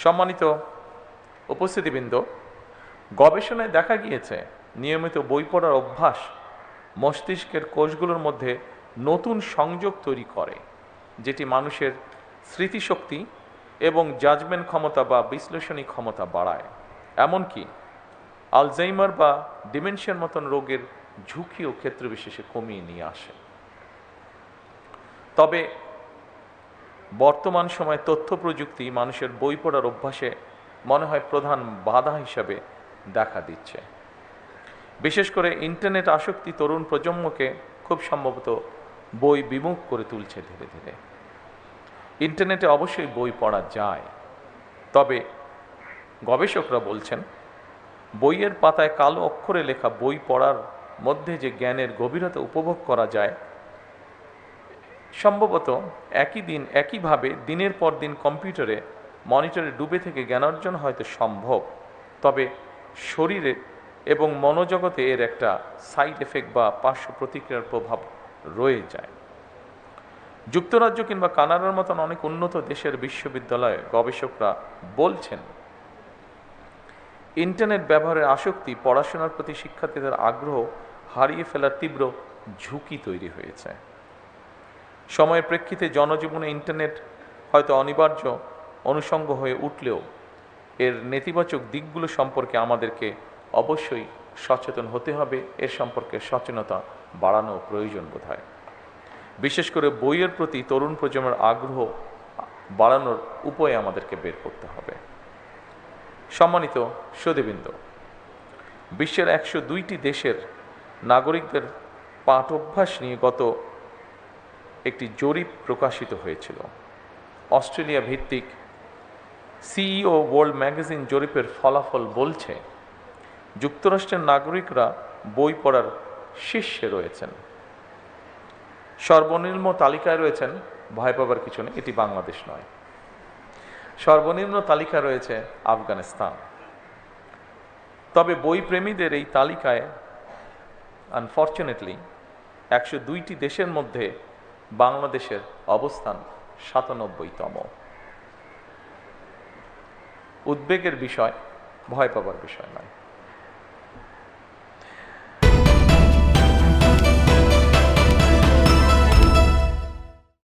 সম্মানিত উপস্থিতিবৃন্দ, গবেষণায় দেখা গিয়েছে নিয়মিত বই পড়ার অভ্যাস মস্তিষ্কের কোষগুলোর মধ্যে নতুন সংযোগ তৈরি করে, যেটি মানুষের স্মৃতিশক্তি এবং জাজমেন্ট ক্ষমতা বা বিশ্লেষণী ক্ষমতা বাড়ায়, এমনকি আলজাইমার বা ডিমেনশিয়ার মতন রোগের ঝুঁকি ও ক্ষেত্রবিশেষে কমিয়ে নিয়ে আসে। তবে বর্তমান সময়ে তথ্য প্রযুক্তি মানুষের বই পড়ার অভ্যাসে মনে হয় প্রধান বাধা হিসাবে দেখা দিচ্ছে। বিশেষ করে ইন্টারনেট আসক্তি তরুণ প্রজন্মকে খুব সম্ভবত বই বিমুখ করে তুলছে ধীরে ধীরে। ইন্টারনেটে অবশ্যই বই পড়া যায়, তবে গবেষকরা বলছেন বইয়ের পাতায় কালো অক্ষরে লেখা বই পড়ার মধ্যে যে জ্ঞানের গভীরতা উপভোগ করা যায়, সম্ভবত একইভাবে দিনের পর দিন কম্পিউটারে মনিটরে ডুবে থেকে জ্ঞান অর্জন হয়তো সম্ভব, তবে শরীরে এবং মনোজগতে এর একটা সাইড এফেক্ট বা পার্শ্ব প্রতিক্রিয়ার প্রভাব রয়ে যায়। যুক্তরাজ্য কিংবা কানাডার মতন অনেক উন্নত দেশের বিশ্ববিদ্যালয়ে গবেষকরা বলছেন ইন্টারনেট ব্যবহারের আসক্তি পড়াশোনার প্রতি শিক্ষার্থীদের আগ্রহ হারিয়ে ফেলার তীব্র ঝুঁকি তৈরি হয়েছে। সময়ের প্রেক্ষিতে জনজীবনে ইন্টারনেট হয়তো অনিবার্য অনুষঙ্গ হয়ে উঠলেও এর নেতিবাচক দিকগুলো সম্পর্কে আমাদেরকে অবশ্যই সচেতন হতে হবে। এর সম্পর্কে সচেতনতা বাড়ানো প্রয়োজন বোধ হয়। বিশেষ করে বইয়ের প্রতি তরুণ প্রজন্মের আগ্রহ বাড়ানোর উপায় আমাদেরকে বের করতে হবে। সম্মানিত সুধীবৃন্দ, বিশ্বের 102টি দেশের নাগরিকদের পাঠ অভ্যাস নিয়ে গত একটি জরিপ প্রকাশিত হয়েছিল। অস্ট্রেলিয়া ভিত্তিক সিইও ওয়ার্ল্ড ম্যাগাজিন জরিপের ফলাফল বলছে যুক্তরাষ্ট্রের নাগরিকরা বই পড়ার শীর্ষে রয়েছেন। সর্বনিম্ন তালিকায় রয়েছেন, ভয় পাবার কিছু নেই, এটি বাংলাদেশ নয়, সর্বনিম্ন তালিকা রয়েছে আফগানিস্তান। তবে বই প্রেমীদের এই তালিকায় আনফর্চুনেটলি 102টি দেশের মধ্যে বাংলাদেশের অবস্থান 97তম। উদ্বেগের বিষয়, ভয় পাবার বিষয় নয়।